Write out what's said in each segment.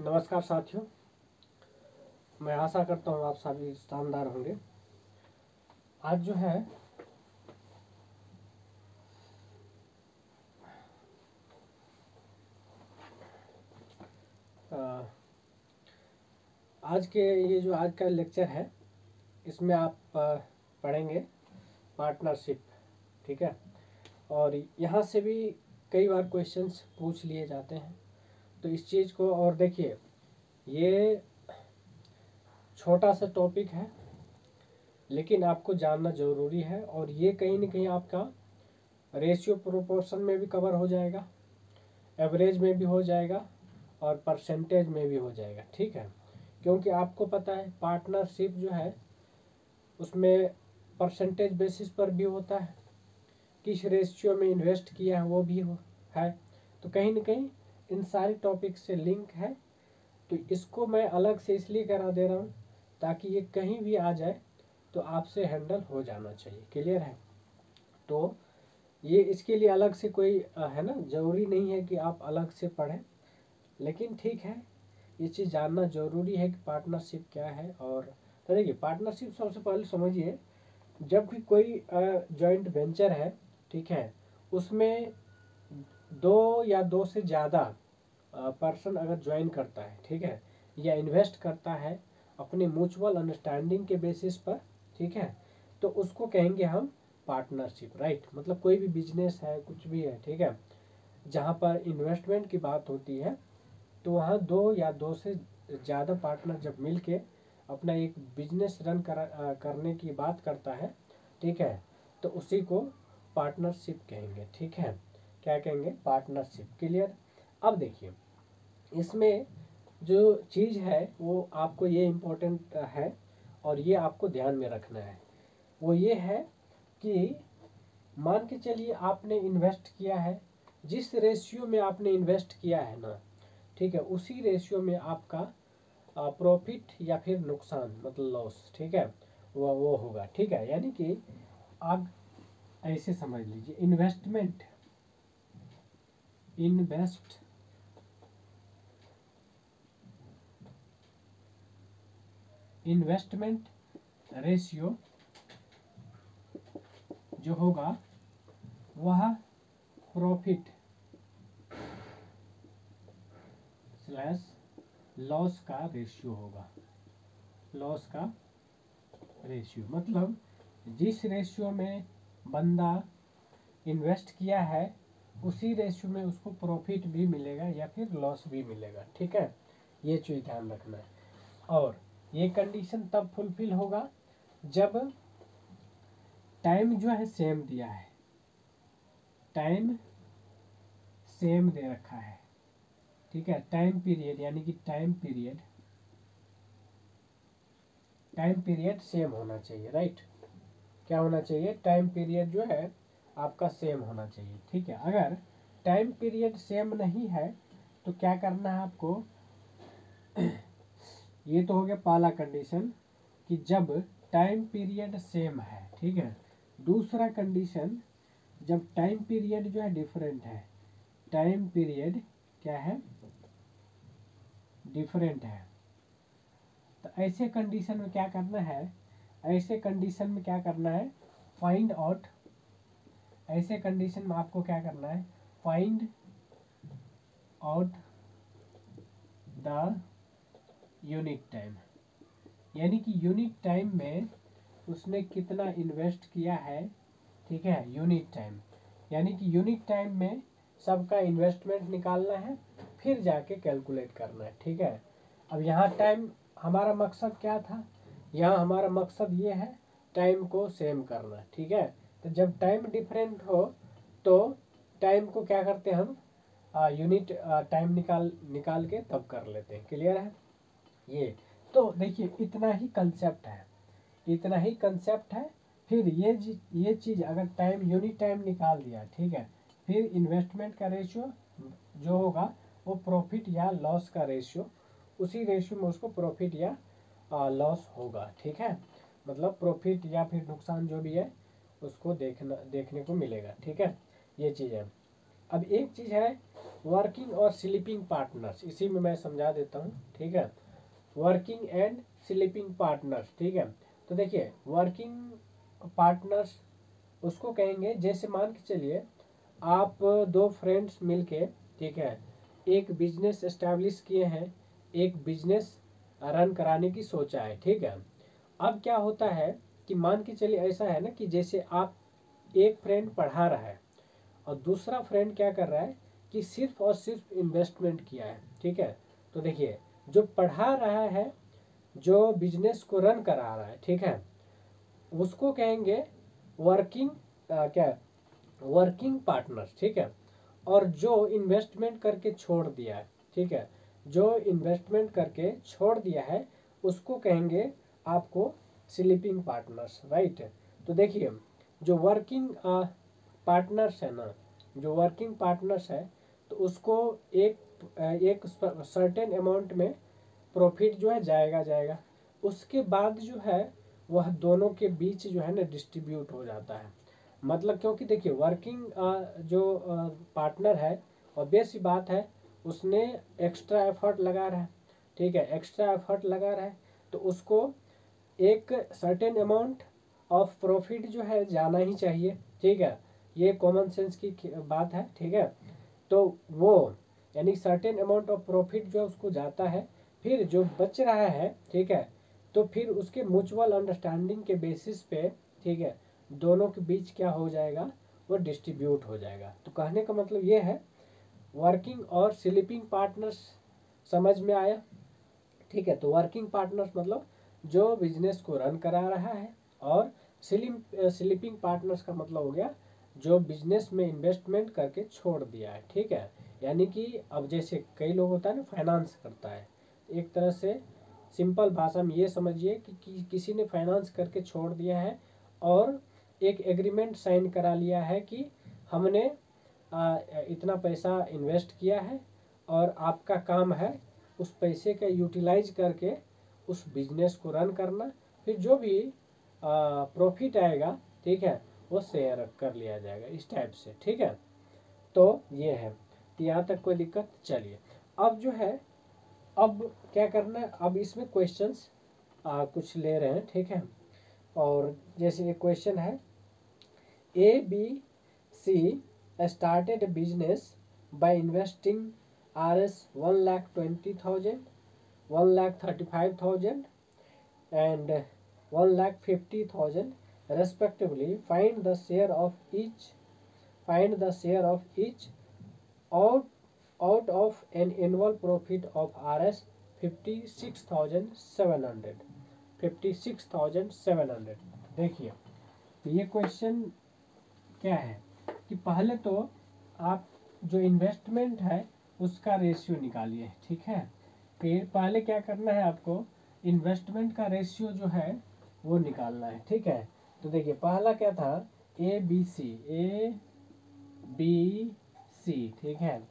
नमस्कार साथियों, मैं आशा करता हूँ आप सभी शानदार होंगे। आज जो है आज का लेक्चर है, इसमें आप पढ़ेंगे पार्टनरशिप। ठीक है, और यहाँ से भी कई बार क्वेश्चंस पूछ लिए जाते हैं, तो इस चीज़ को और देखिए, ये छोटा सा टॉपिक है लेकिन आपको जानना ज़रूरी है, और ये कहीं ना कहीं आपका रेशियो प्रोपोर्शन में भी कवर हो जाएगा, एवरेज में भी हो जाएगा और परसेंटेज में भी हो जाएगा। ठीक है, क्योंकि आपको पता है पार्टनरशिप जो है उसमें परसेंटेज बेसिस पर भी होता है, किस रेशियो में इन्वेस्ट किया है वो भी है, तो कहीं ना कहीं इन सारे टॉपिक से लिंक है। तो इसको मैं अलग से इसलिए करा दे रहा हूँ ताकि ये कहीं भी आ जाए तो आपसे हैंडल हो जाना चाहिए। क्लियर है? तो ये इसके लिए अलग से कोई है ना, ज़रूरी नहीं है कि आप अलग से पढ़ें, लेकिन ठीक है, ये चीज़ जानना ज़रूरी है कि पार्टनरशिप क्या है। और तो देखिए, पार्टनरशिप सबसे पहले समझिए, जब भी कोई जॉइंट वेंचर है, ठीक है, उसमें दो या दो से ज़्यादा पर्सन अगर ज्वाइन करता है, ठीक है, या इन्वेस्ट करता है अपने म्यूचुअल अंडरस्टैंडिंग के बेसिस पर, ठीक है, तो उसको कहेंगे हम पार्टनरशिप। राइट, मतलब कोई भी बिजनेस है, कुछ भी है, ठीक है, जहाँ पर इन्वेस्टमेंट की बात होती है तो वहाँ दो या दो से ज़्यादा पार्टनर जब मिल के अपना एक बिजनेस रन करने की बात करता है, ठीक है, तो उसी को पार्टनरशिप कहेंगे। ठीक है, क्या कहेंगे? पार्टनरशिप। क्लियर? अब देखिए, इसमें जो चीज़ है वो आपको ये इम्पोर्टेंट है और ये आपको ध्यान में रखना है, वो ये है कि मान के चलिए आपने इन्वेस्ट किया है, जिस रेशियो में आपने इन्वेस्ट किया है ना, ठीक है, उसी रेशियो में आपका प्रॉफिट या फिर नुकसान मतलब लॉस, ठीक है, वो होगा। ठीक है, यानी कि आप ऐसे समझ लीजिए, इन्वेस्टमेंट रेशियो जो होगा वह प्रॉफिट स्लैश लॉस का रेशियो होगा। लॉस का रेशियो मतलब जिस रेशियो में बंदा इन्वेस्ट किया है उसी रेशियो में उसको प्रॉफिट भी मिलेगा या फिर लॉस भी मिलेगा। ठीक है, ये चीज़ ध्यान रखना है। और ये कंडीशन तब फुलफिल होगा जब टाइम जो है सेम दिया है, टाइम सेम दे रखा है, ठीक है, टाइम पीरियड, यानी कि टाइम पीरियड सेम होना चाहिए। राइट, क्या होना चाहिए? टाइम पीरियड जो है आपका सेम होना चाहिए। ठीक है, अगर टाइम पीरियड सेम नहीं है तो क्या करना है आपको? ये तो हो गया पहला कंडीशन कि जब टाइम पीरियड सेम है, ठीक है। दूसरा कंडीशन, जब टाइम पीरियड जो है डिफरेंट है, टाइम पीरियड क्या है? डिफरेंट है, तो ऐसे कंडीशन में क्या करना है? ऐसे कंडीशन में क्या करना है? फाइंड आउट, ऐसे कंडीशन में आपको क्या करना है? Find out the unit time, यानी कि यूनिट टाइम में उसने कितना इन्वेस्ट किया है। ठीक है, यूनिट टाइम, यानी कि यूनिट टाइम में सबका इन्वेस्टमेंट निकालना है, फिर जाके कैलकुलेट करना है। ठीक है, अब यहाँ टाइम, हमारा मकसद क्या था? यहाँ हमारा मकसद ये है टाइम को सेम करना। ठीक है, तो जब टाइम डिफरेंट हो तो टाइम को क्या करते हैं हम? यूनिट टाइम निकाल के तब कर लेते हैं। क्लियर है? ये तो देखिए, इतना ही कंसेप्ट है, इतना ही कंसेप्ट है। फिर ये चीज़ अगर टाइम, यूनिट टाइम निकाल दिया, ठीक है, फिर इन्वेस्टमेंट का रेशियो जो होगा वो प्रॉफिट या लॉस का रेशियो, उसी रेशियो में उसको प्रॉफिट या लॉस होगा। ठीक है, मतलब प्रॉफिट या फिर नुकसान जो भी है उसको देखने को मिलेगा। ठीक है, ये चीज़ है। अब एक चीज़ है वर्किंग और स्लीपिंग पार्टनर्स, इसी में मैं समझा देता हूँ, ठीक है। वर्किंग एंड स्लीपिंग पार्टनर्स, ठीक है। तो देखिए वर्किंग पार्टनर्स उसको कहेंगे, जैसे मान के चलिए आप दो फ्रेंड्स मिलके, ठीक है, एक बिजनेस एस्टेब्लिश किए हैं, एक बिजनेस रन कराने की सोचा है, ठीक है। अब क्या होता है कि मान के चलिए ऐसा है ना कि जैसे आप, एक फ्रेंड पढ़ा रहा है और दूसरा फ्रेंड क्या कर रहा है कि सिर्फ और सिर्फ इन्वेस्टमेंट किया है, ठीक है। तो देखिए जो पढ़ा रहा है, जो बिजनेस को रन करा रहा है, ठीक है, उसको कहेंगे वर्किंग क्या, वर्किंग पार्टनर्स, ठीक है। और जो इन्वेस्टमेंट करके छोड़ दिया है, ठीक है, जो इन्वेस्टमेंट करके छोड़ दिया है उसको कहेंगे आपको स्लीपिंग पार्टनर्स, राइट। तो देखिए जो वर्किंग पार्टनर्स है ना, जो वर्किंग पार्टनर्स है तो उसको एक सर्टेन अमाउंट में प्रॉफिट जो है जाएगा, उसके बाद जो है वह दोनों के बीच जो है ना डिस्ट्रीब्यूट हो जाता है। मतलब क्योंकि देखिए वर्किंग जो पार्टनर है, ऑब्वियस सी बात है उसने एक्स्ट्रा एफर्ट लगा रहा है, ठीक है, एक्स्ट्रा एफर्ट लगा रहा है, तो उसको एक सर्टेन अमाउंट ऑफ प्रॉफिट जो है जाना ही चाहिए, ठीक है। ये कॉमन सेंस की बात है, ठीक है। तो वो यानी सर्टेन अमाउंट ऑफ प्रॉफिट जो उसको जाता है, फिर जो बच रहा है, ठीक है, तो फिर उसके म्यूचुअल अंडरस्टैंडिंग के बेसिस पे, ठीक है, दोनों के बीच क्या हो जाएगा, वो डिस्ट्रीब्यूट हो जाएगा। तो कहने का मतलब ये है वर्किंग और स्लीपिंग पार्टनर्स समझ में आया, ठीक है। तो वर्किंग पार्टनर्स मतलब जो बिजनेस को रन करा रहा है, और स्लीपिंग पार्टनर्स का मतलब हो गया जो बिजनेस में इन्वेस्टमेंट करके छोड़ दिया है, ठीक है। यानी कि अब जैसे कई लोग होता है ना फाइनेंस करता है, एक तरह से सिंपल भाषा में ये समझिए कि किसी ने फाइनेंस करके छोड़ दिया है और एक एग्रीमेंट साइन करा लिया है कि हमने इतना पैसा इन्वेस्ट किया है और आपका काम है उस पैसे का यूटिलाइज करके उस बिजनेस को रन करना, फिर जो भी प्रॉफिट आएगा, ठीक है, वो शेयर कर लिया जाएगा, इस टाइप से, ठीक है। तो ये है, तो यहाँ तक कोई दिक्कत, चलिए अब जो है, अब क्या करना है, अब इसमें क्वेश्चंस कुछ ले रहे हैं, ठीक है। और जैसे एक क्वेश्चन है, A B C started business by investing Rs 1,20,000, 1,35,000 and 1,50,000 respectively. Find the share of each. Find the share of each out of an annual profit of Rs 56,700. 56,700. देखिए ये क्वेश्चन क्या है कि पहले तो आप जो इन्वेस्टमेंट है उसका रेशियो निकालिए, ठीक है। फिर पहले क्या करना है आपको, इन्वेस्टमेंट का रेशियो जो है वो निकालना है, ठीक है। तो देखिए पहला क्या था, ए बी सी, ठीक है।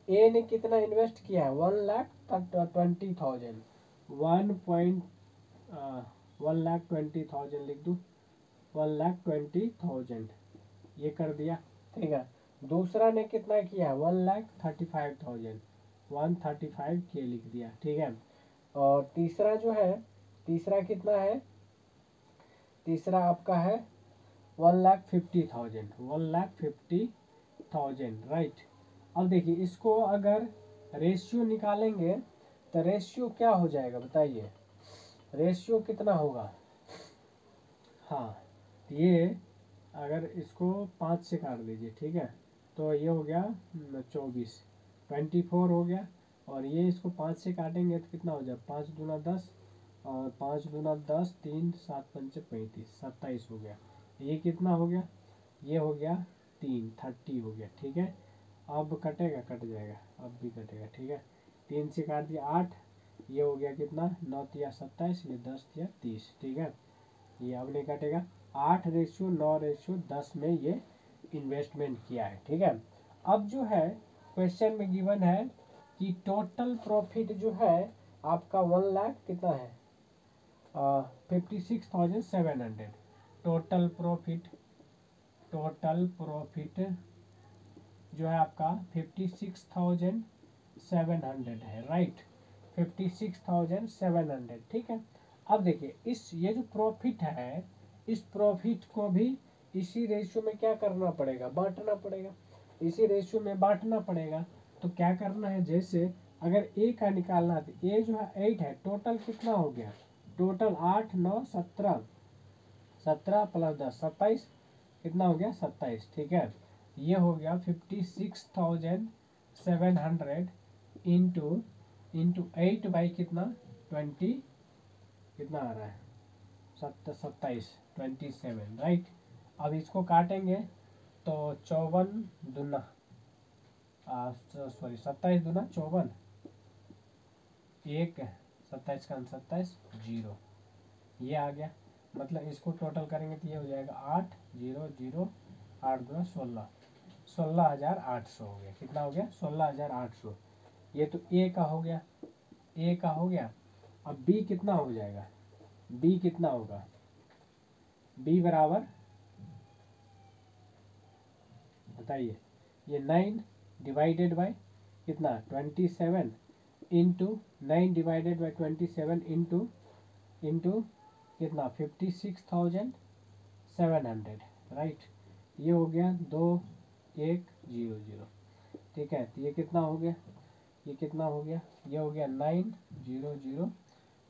ए ने कितना इन्वेस्ट किया है, 1,20,000, 1,20,000 लिख दूँ, 1,20,000 ये कर दिया, ठीक है। दूसरा ने कितना किया, 1,35,000, 135 के लिख दिया, ठीक है। और तीसरा जो है, तीसरा कितना है, तीसरा आपका है 1,50,000, 1,50,000, राइट। अब देखिए इसको अगर रेशियो निकालेंगे तो रेशियो क्या हो जाएगा बताइए, रेशियो कितना होगा, हाँ ये अगर इसको 5 से काट दीजिए, ठीक है, तो ये हो गया 24, 24 हो गया। और ये इसको 5 से काटेंगे तो कितना हो जाए, 5 दूना 10 और 5 दूना 10, 3 7 पंचे 35, 27 हो गया। ये कितना हो गया, ये हो गया 3, 30 हो गया, ठीक है। अब कटेगा, कट जाएगा, अब भी कटेगा, ठीक है। 3 से काट दिया 8, ये हो गया कितना, 9 या 27, ये 10 या 30, ठीक है। ये अब नहीं कटेगा, 8:9:10 में ये इन्वेस्टमेंट किया है, ठीक है। अब जो है क्वेश्चन में गिवन है कि टोटल प्रॉफिट जो है आपका 1 लाख कितना है, 56,700 टोटल प्रॉफिट, टोटल प्रॉफिट जो है आपका 56,700 है, राइट, 56,700, ठीक है। अब देखिए ये जो प्रॉफिट है, इस प्रॉफिट को भी इसी रेशियो में क्या करना पड़ेगा, बांटना पड़ेगा, इसी रेशियो में बांटना पड़ेगा। तो क्या करना है, जैसे अगर ए का निकालना है तो ए जो है 8 है, टोटल कितना हो गया, टोटल 8 9 17, 17 प्लस 10 27, कितना हो गया 27, ठीक है। ये हो गया 56,700 इंटू 8 बाई कितना 20, कितना आ रहा है 27, 27, राइट। अब इसको काटेंगे तो 54 दूना सॉरी 27 दूना 54, एक 27 का 27 0, ये आ गया। मतलब इसको टोटल करेंगे तो ये हो जाएगा 8 0 0 8 2 16, 16,800 हो गया। कितना हो गया 16,800। ये तो ए का हो गया, ए का हो गया। अब बी कितना हो जाएगा, बी कितना होगा, बी बराबर बताइए, ये 9 डिवाइडेड बाय कितना 27 इंटू 9 डिवाइडेड बाय 27 इंटू कितना 56,700, राइट। ये हो गया 2100, ठीक है। तो ये कितना हो गया, ये कितना हो गया, ये हो गया 900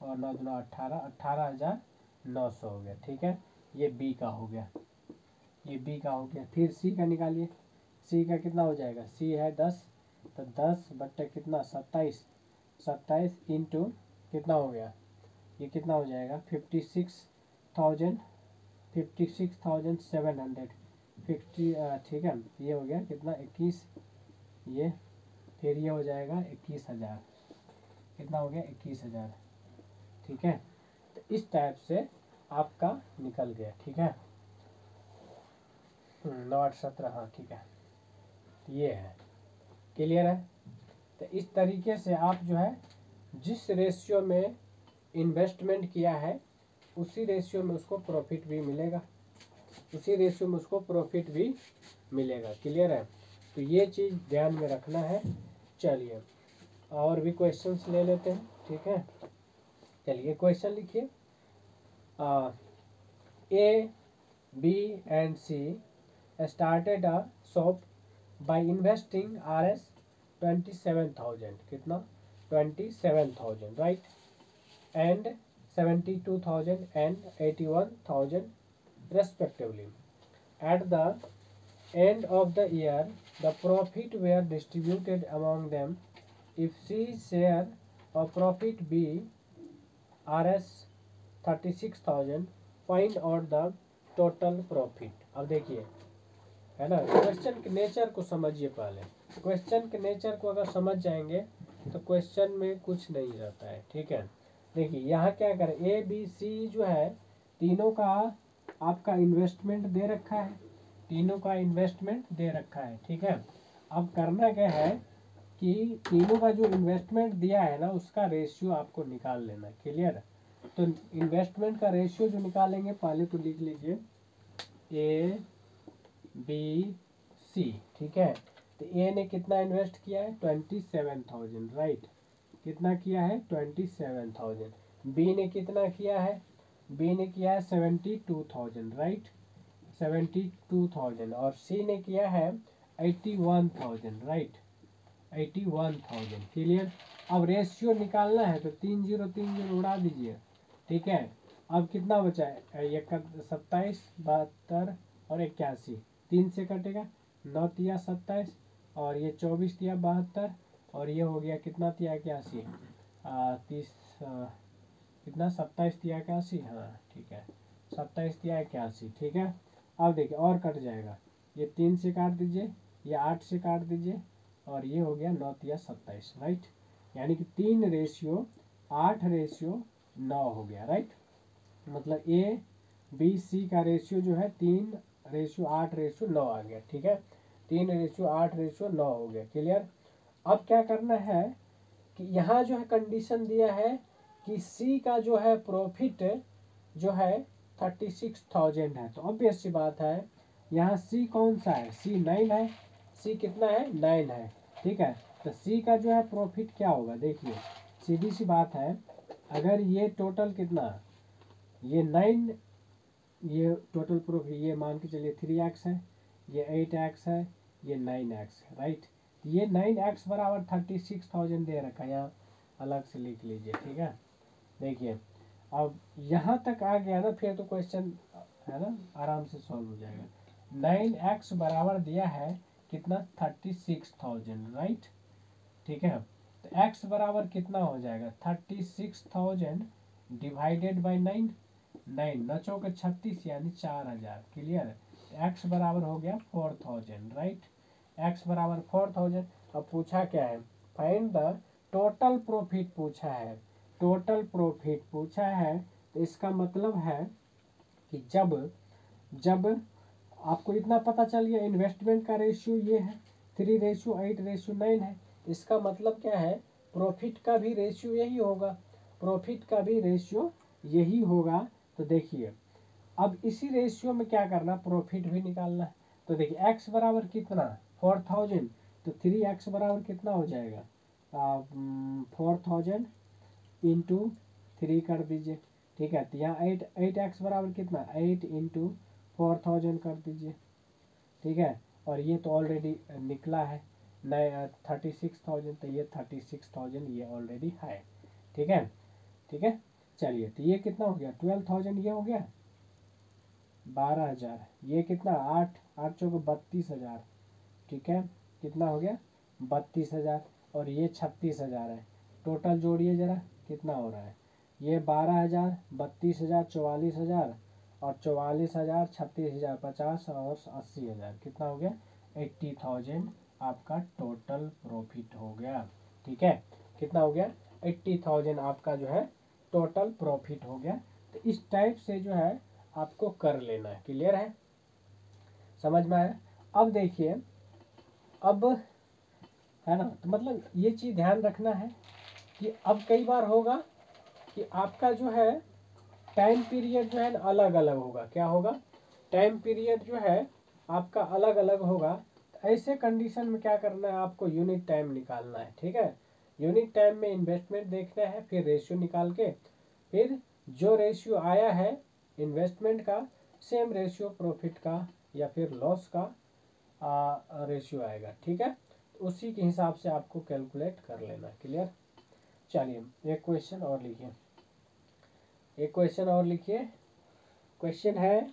और 9 दूना 18, 18,900 हो गया, ठीक है। ये बी का हो गया, ये बी का हो गया। फिर सी का निकालिए, सी का कितना हो जाएगा, सी है 10, तो 10 बट्टे कितना 27, 27 इंटू कितना हो गया, ये कितना हो जाएगा 56,700 50, ठीक है। ये हो गया कितना 21, ये फिर ये हो जाएगा 21,000, कितना हो गया 21,000, ठीक है। तो इस टाइप से आपका निकल गया, ठीक है। 9 8 17, हाँ ठीक है, ये है, क्लियर है। तो इस तरीके से आप जो है जिस रेशियो में इन्वेस्टमेंट किया है उसी रेशियो में उसको प्रॉफिट भी मिलेगा, उसी रेशियो में उसको प्रॉफिट भी मिलेगा, क्लियर है। तो ये चीज़ ध्यान में रखना है। चलिए और भी क्वेश्चंस ले लेते हैं, ठीक है। चलिए क्वेश्चन लिखिए, A B and C started a shop by investing Rs 27,000, कितना 27,000, right, and 72,000 and 81,000 respectively. At the end of the year, the profit were distributed among them. If C's share of profit be Rs 36,000, find out the total profit. अब देखिए है ना, question के nature को समझिए पहले। Question के nature को अगर समझ जाएंगे तो क्वेश्चन में कुछ नहीं रहता है, ठीक है। देखिए यहाँ क्या करें, ए बी सी जो है तीनों का आपका इन्वेस्टमेंट दे रखा है, तीनों का इन्वेस्टमेंट दे रखा है, ठीक है। अब करना क्या है कि तीनों का जो इन्वेस्टमेंट दिया है ना उसका रेशियो आपको निकाल लेना, क्लियर। तो इन्वेस्टमेंट का रेशियो जो निकालेंगे पहले तो लिख लीजिए ए बी सी, ठीक है। तो ए ने कितना इन्वेस्ट किया है 27,000, राइट, कितना किया है 27,000। बी ने कितना किया है, बी ने किया है 72,000, राइट, 72,000। और सी ने किया है 81,000, राइट, 81,000, क्लियर। अब रेशियो निकालना है तो 3 0 3 0 उड़ा दीजिए, ठीक है। अब कितना बचा है, 27 72 और 81, 3 से कटेगा, 9 तिया 27 और ये 24 तिया 72 और ये हो गया कितना तिया 81, 30 कितना 27 तिया 81, हाँ ठीक है 27 तिया 81, ठीक है। अब देखिए और कट जाएगा, ये 3 से काट दीजिए, ये 8 से काट दीजिए और ये हो गया 9 तिया 27, राइट। यानी कि 3 रेशियो 8 रेशियो 9 हो गया, राइट। मतलब ए बी सी का रेशियो जो है 3 रेशियो 8 रेशियो 9 आ गया, ठीक है। 3 रेशियो 8 रेशियो 9 हो गया, क्लियर। अब क्या करना है कि यहाँ जो है कंडीशन दिया है कि सी का जो है प्रॉफिट जो है 36,000 है। तो ऑब्वियस सी बात है यहाँ सी कौन सा है, सी 9 है, सी कितना है 9 है, ठीक है। तो सी का जो है प्रॉफिट क्या होगा, देखिए सीधी सी बात है, अगर ये टोटल कितना, ये 9, ये टोटल प्रॉफिट, ये मान के चलिए 3x है, ये 8x है, ये 9x है, राइट। ये 9x बराबर 36,000 दे रखा है, यहाँ अलग से लिख लीजिए, ठीक है। देखिए अब यहाँ तक आ गया ना, फिर तो क्वेश्चन है ना आराम से सॉल्व हो जाएगा। 9x बराबर दिया है कितना 36,000, राइट, ठीक है। तो x बराबर कितना हो जाएगा 36,000 डिवाइडेड बाई 9, 9 9 के 36 यानी 4,000, क्लियर। x बराबर हो गया 4,000, राइट। x बराबर 4,000। अब पूछा क्या है, फाइंड द टोटल प्रॉफिट पूछा है, टोटल प्रॉफिट पूछा है। तो इसका मतलब है कि जब आपको इतना पता चल गया इन्वेस्टमेंट का रेशियो ये है 3:8:9 है, इसका मतलब क्या है प्रॉफिट का भी रेशियो यही होगा, प्रॉफिट का भी रेशियो यही होगा। तो देखिए अब इसी रेशियो में क्या करना, प्रॉफिट भी निकालना है। तो देखिए x बराबर कितना 4,000, तो 3x बराबर कितना हो जाएगा 4,000 इंटू 3 कर दीजिए, ठीक है। तो यहाँ 8x बराबर कितना 8 इंटू 4,000 कर दीजिए, ठीक है। और ये तो ऑलरेडी निकला है 36,000, तो ये 36,000 ये ऑलरेडी है, ठीक है, ठीक है। चलिए तो ये कितना हो गया 12,000, ये हो गया 12,000, ये कितना 8 8 चौको 32,000, ठीक है, कितना हो गया 32,000, और ये 36,000 है। टोटल जोड़िए जरा कितना हो रहा है, ये 12,000 32,000 44,000 और 44,000 36,000 50 और 80,000, कितना हो गया 80,000 आपका टोटल प्रॉफिट हो गया, ठीक है। कितना हो गया 80,000 आपका जो है टोटल प्रॉफिट हो गया। तो इस टाइप से जो है आपको कर लेना है, क्लियर है, समझ में आया। अब देखिए अब है ना, तो मतलब ये चीज़ ध्यान रखना है कि अब कई बार होगा कि आपका जो है टाइम पीरियड जो है अलग अलग होगा, क्या होगा टाइम पीरियड जो है आपका अलग अलग होगा। तो ऐसे कंडीशन में क्या करना है, आपको यूनिट टाइम निकालना है, ठीक है। यूनिट टाइम में इन्वेस्टमेंट देखना है, फिर रेशियो निकाल के, फिर जो रेशियो आया है इन्वेस्टमेंट का सेम रेशियो प्रॉफिट का या फिर लॉस का रेशियो आएगा, ठीक है। तो उसी के हिसाब से आपको कैलकुलेट कर लेना, क्लियर। चलिए एक क्वेश्चन और लिखिए, एक क्वेश्चन और लिखिए। क्वेश्चन है,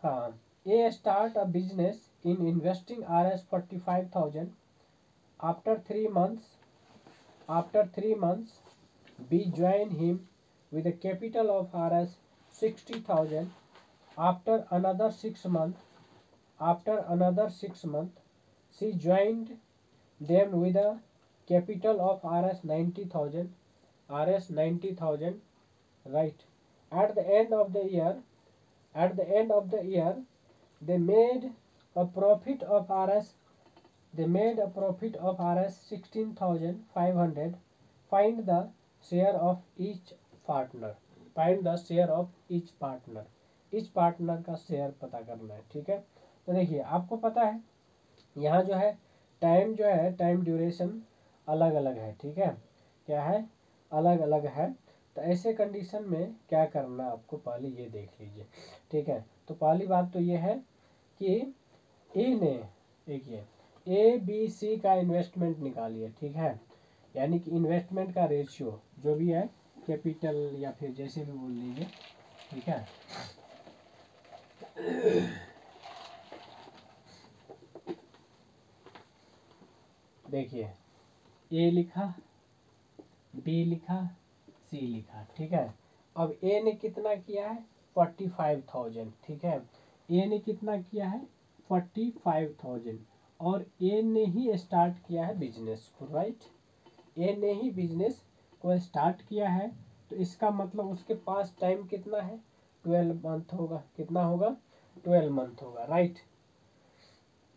हाँ, A start a business in investing Rs 45,000 after 3 months B join him with a capital of Rs 60,000 after another 6 months she joined them with a capital of Rs 90,000, right. At the end of the year they made a profit of Rs 16,500. Find the share of each partner, each partner का share पता करना है, ठीक है। तो देखिए आपको पता है यहाँ जो है टाइम जो है टाइम ड्यूरेशन अलग अलग है, ठीक है, क्या है अलग अलग है। तो ऐसे कंडीशन में क्या करना आपको पहले ये देख लीजिए, ठीक है। तो पहली बात तो ये है कि ए ने देखिए ABC का इन्वेस्टमेंट निकालिए, ठीक है, यानी कि इन्वेस्टमेंट का रेशियो जो भी है कैपिटल या फिर जैसे भी बोल लीजिए, ठीक है। देखिए ए लिखा, बी लिखा, सी लिखा, ठीक है। अब ए ने कितना किया है 45,000, ठीक है, ए ने कितना किया है 45,000 और ए ने ही स्टार्ट किया है बिजनेस को, राइट। ए ने ही बिजनेस को स्टार्ट किया है, तो इसका मतलब उसके पास टाइम कितना है 12 मंथ होगा, कितना होगा 12 मंथ होगा, राइट।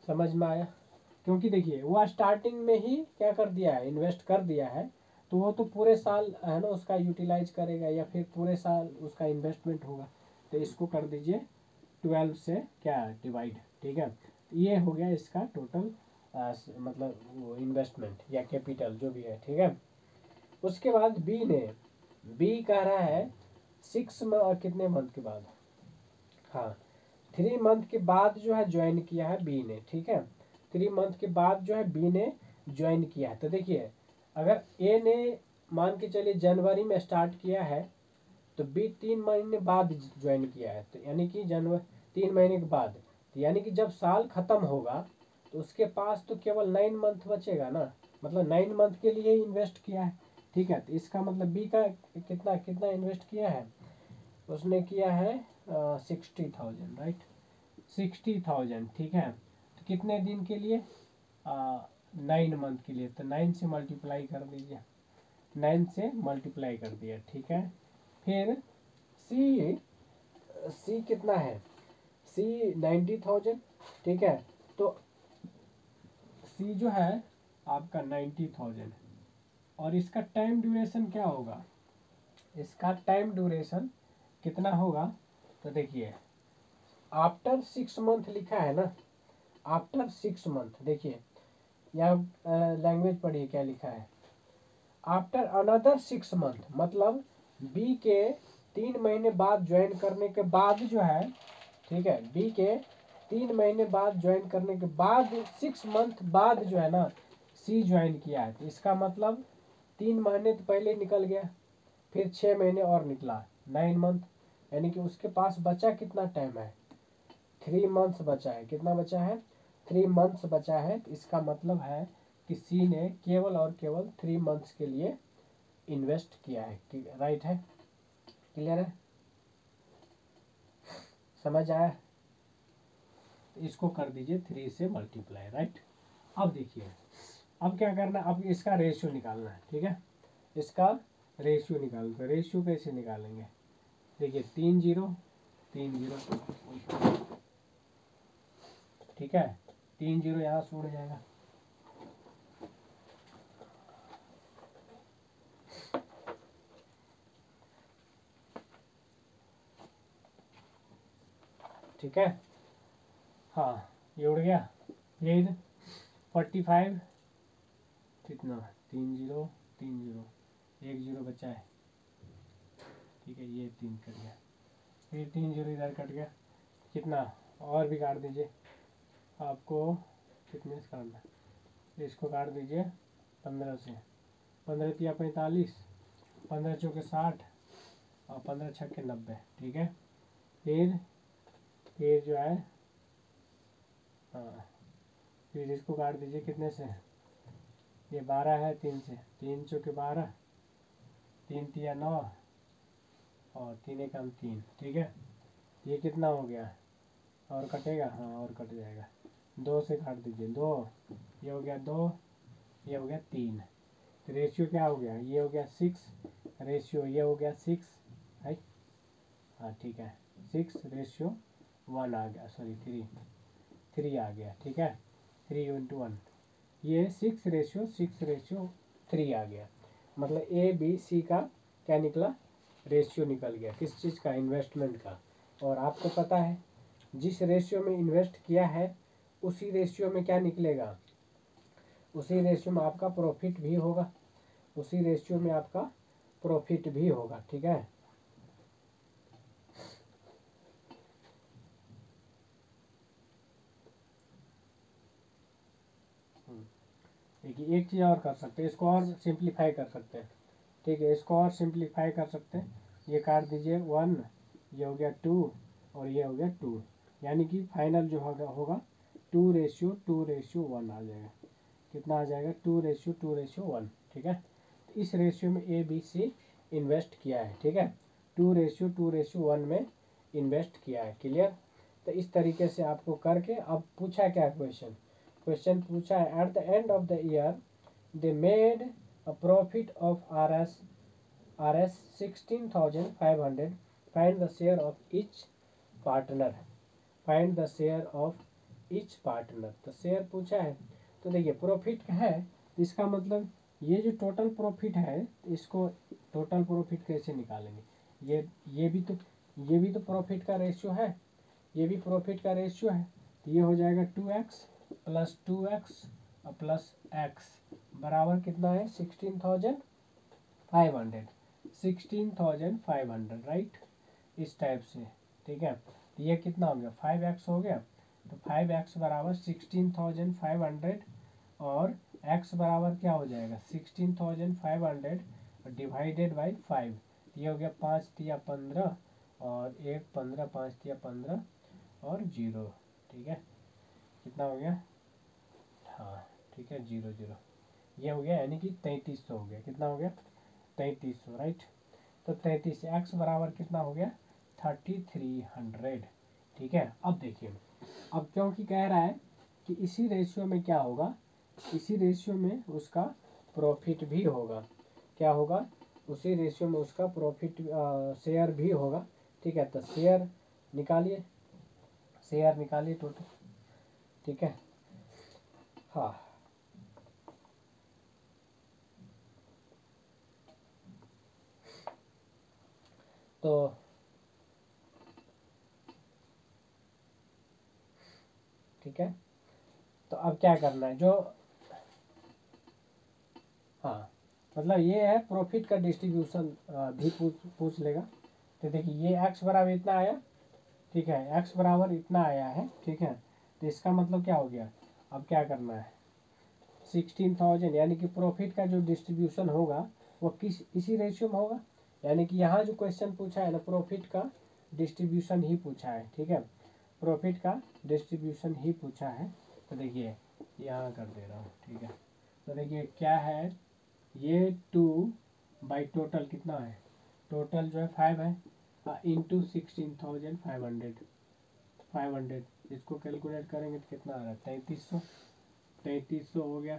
समझ में आया, क्योंकि देखिए वो स्टार्टिंग में ही क्या कर दिया है इन्वेस्ट कर दिया है, तो वो तो पूरे साल है ना उसका यूटिलाइज करेगा या फिर पूरे साल उसका इन्वेस्टमेंट होगा। तो इसको कर दीजिए 12 से क्या डिवाइड, ठीक है। ये हो गया इसका टोटल मतलब वो इन्वेस्टमेंट या कैपिटल जो भी है, ठीक है। उसके बाद बी कह रहा है 6 कितने मंथ के बाद, हाँ 3 मंथ के बाद जो है ज्वाइन किया है बी ने, ठीक है। 3 मंथ के बाद जो है बी ने ज्वाइन किया है। तो देखिए अगर ए ने मान के चलिए जनवरी में स्टार्ट किया है तो बी 3 महीने बाद ज्वाइन किया है, तो यानी कि जनवरी 3 महीने के बाद, तो यानी कि जब साल खत्म होगा तो उसके पास तो केवल 9 मंथ बचेगा ना, मतलब 9 मंथ के लिए इन्वेस्ट किया है, ठीक है। तो इसका मतलब बी का कितना कितना इन्वेस्ट किया है, उसने किया है 60,000, राइट, 60,000, ठीक है। तो कितने दिन के लिए, 9 मंथ के लिए, तो 9 से मल्टीप्लाई कर दीजिए, 9 से मल्टीप्लाई कर दिया, ठीक है। फिर सी कितना है, सी 90,000, ठीक है। तो सी जो है आपका 90,000 और इसका टाइम ड्यूरेशन क्या होगा, इसका टाइम ड्यूरेशन कितना होगा, तो देखिए आफ्टर 6 मंथ लिखा है ना, आफ्टर 6 मंथ, देखिए यहाँ लैंग्वेज पढ़िए क्या लिखा है, आफ्टर अनदर 6 मंथ, मतलब बी के 3 महीने बाद ज्वाइन करने के बाद जो है, ठीक है, बी के 3 महीने बाद ज्वाइन करने के बाद 6 मंथ बाद जो है ना सी ज्वाइन किया है, तो इसका मतलब 3 महीने तो पहले निकल गया, फिर 6 महीने और निकला 9 मंथ, यानी कि उसके पास बचा कितना टाइम है, 3 मंथ्स बचा है, कितना बचा है, 3 मंथ्स बचा है। तो इसका मतलब है कि सी ने केवल और केवल 3 मंथ्स के लिए इन्वेस्ट किया है, राइट है, क्लियर है, समझ आया। इसको कर दीजिए 3 से मल्टीप्लाई, राइट। अब देखिए अब क्या करना, अब इसका रेशियो निकालना है, ठीक है, इसका रेशियो निकालना है। रेशियो कैसे निकालेंगे, देखिए 3 0 3 0, ठीक है, 3 0 यहाँ से उड़ जाएगा, ठीक है, हाँ ये उड़ गया। फिर 45 कितना, 3 0 3 0, 1 0 बचा है, ठीक है, ये 3 कट गया, फिर 3 0 इधर कट गया, कितना और भी काट दीजिए, आपको कितने से काटना है, इसको काट दीजिए 15 से, 15 तिया 45, 15 चौके 60 और 15 छक्के 90, ठीक है। फिर जो है, हाँ फिर इसको काट दीजिए कितने से, ये 12 है 3 से, 3 चौके 12, 3 तिया 9 और 3 एकम 3, ठीक है। ये कितना हो गया, और कटेगा, हाँ और कट जाएगा, 2 से काट दीजिए, 2, ये हो गया 2, ये हो गया 3, तो रेशियो क्या हो गया, ये हो गया 6, रेशियो ये हो गया 6 है, हाँ ठीक है, 6:1 आ गया, सॉरी 3 आ गया, ठीक है, 3:1, ये 6:6:3 आ गया, मतलब ए बी सी का क्या निकला, रेशियो निकल गया, किस चीज़ का, इन्वेस्टमेंट का। और आपको पता है जिस रेशियो में इन्वेस्ट किया है उसी रेशियो में क्या निकलेगा, उसी रेशियो में आपका प्रॉफिट भी होगा, उसी रेशियो में आपका प्रॉफिट भी होगा, ठीक है। देखिए एक चीज़ और कर सकते हैं, इसको और सिंप्लीफाई कर सकते हैं, ठीक है, इसको और सिंप्लीफाई कर सकते हैं, ये काट दीजिए 1, ये हो गया 2 और ये हो गया 2, यानी कि फाइनल जो होगा 2:1 आ जाएगा, कितना आ जाएगा 2:1, ठीक है। तो इस रेशियो में ए बी सी इन्वेस्ट किया है, ठीक है, 2:1 में इन्वेस्ट किया है, क्लियर। तो इस तरीके से आपको करके, अब पूछा क्या क्वेश्चन पूछा है, at the end of the year they made a profit of RS 16,500, find the share of each partner, find the share of each partner. तो शेयर पूछा है, तो देखिए प्रॉफिट है, इसका मतलब ये जो टोटल प्रॉफिट है, इसको टोटल प्रॉफिट कैसे निकालेंगे, ये भी तो प्रॉफिट का रेशियो है, ये भी प्रॉफिट का रेशियो है, तो ये हो जाएगा 2x प्लस 2x और प्लस x बराबर कितना है 16,500 राइट, इस टाइप से। ठीक है, तो ये कितना हो गया 5x हो गया, तो 5x बराबर 16,500 और x बराबर क्या हो जाएगा 16,500 डिवाइडेड बाई 5, ये हो गया 5 तिया 15 और 1 15 5 तिया 15 और 0। ठीक है, कितना हो गया, हाँ ठीक है 0 0, ये हो गया यानी कि 3300 हो गया। कितना हो गया 3300 राइट। तो 33 एक्स बराबर कितना हो गया 3300। ठीक है, अब देखिए, अब क्योंकि कह रहा है कि इसी रेशियो में क्या होगा, इसी रेशियो में उसका प्रॉफिट भी होगा। क्या होगा, उसी रेशियो में उसका प्रॉफिट शेयर भी होगा। ठीक है, तो शेयर निकालिए, शेयर निकालिए टोटल। ठीक है, हाँ तो ठीक है, तो अब क्या करना है, जो हाँ मतलब ये है प्रॉफिट का डिस्ट्रीब्यूशन भी पूछ लेगा। तो देखिए ये x बराबर इतना आया, ठीक है, x बराबर इतना आया है। ठीक है, तो इसका मतलब क्या हो गया, अब क्या करना है 16,000 यानी कि प्रॉफिट का जो डिस्ट्रीब्यूशन होगा वो किस इसी रेशियो में होगा। यानी कि यहाँ जो क्वेश्चन पूछा है ना प्रॉफिट का डिस्ट्रीब्यूशन ही पूछा है। ठीक है, प्रॉफिट का डिस्ट्रीब्यूशन ही पूछा है। तो देखिए यहाँ कर दे रहा हूँ। ठीक है, तो देखिए क्या है, ये 2 बाई टोटल कितना है, टोटल जो है 5 है, इंटू 16,500 इसको कैलकुलेट करेंगे तो कितना आ रहा है 3300 हो गया।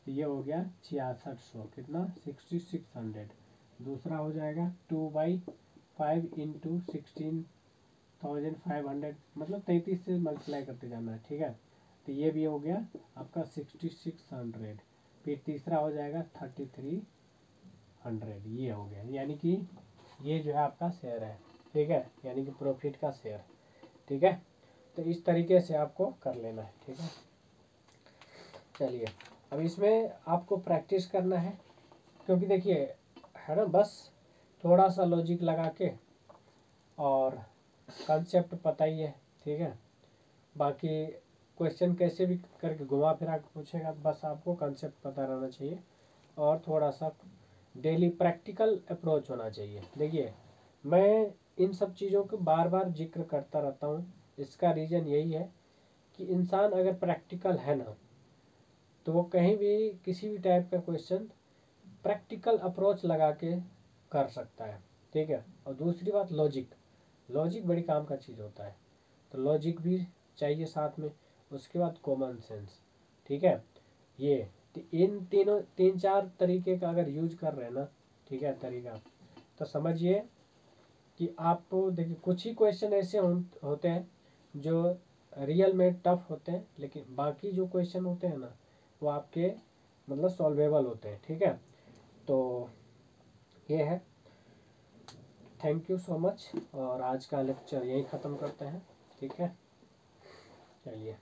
तो ये हो गया 6600, कितना 6600। दूसरा हो जाएगा 2/5 इंटू 16,500 मतलब 33 से मल्टीप्लाई करते जाना है। ठीक है, तो ये भी हो गया आपका 6600। फिर तीसरा हो जाएगा 3300, ये हो गया, यानी कि ये जो है आपका शेयर है। ठीक है, यानी कि प्रॉफिट का शेयर। ठीक है, तो इस तरीके से आपको कर लेना है। ठीक है, चलिए अब इसमें आपको प्रैक्टिस करना है, क्योंकि देखिए है ना, बस थोड़ा सा लॉजिक लगा के और कंसेप्ट पता ही है। ठीक है, बाकी क्वेश्चन कैसे भी करके घुमा फिरा के पूछेगा, बस आपको कंसेप्ट पता रहना चाहिए और थोड़ा सा डेली प्रैक्टिकल अप्रोच होना चाहिए। देखिए मैं इन सब चीज़ों को बार बार जिक्र करता रहता हूँ, इसका रीज़न यही है कि इंसान अगर प्रैक्टिकल है ना तो वो कहीं भी किसी भी टाइप का क्वेश्चन प्रैक्टिकल अप्रोच लगा के कर सकता है। ठीक है, और दूसरी बात लॉजिक, लॉजिक बड़ी काम का चीज़ होता है, तो लॉजिक भी चाहिए साथ में। उसके बाद कॉमन सेंस। ठीक है, ये इन तीनों 3-4 तरीके का अगर यूज कर रहे हैं ना, ठीक है तरीका, तो समझिए कि आपको देखिए कुछ ही क्वेश्चन ऐसे होते हैं जो रियल में टफ होते हैं, लेकिन बाकी जो क्वेश्चन होते हैं ना वो आपके मतलब सॉल्वेबल होते हैं। ठीक है, तो ये है, थैंक यू सो मच, और आज का लेक्चर यहीं ख़त्म करते हैं। ठीक है, चलिए।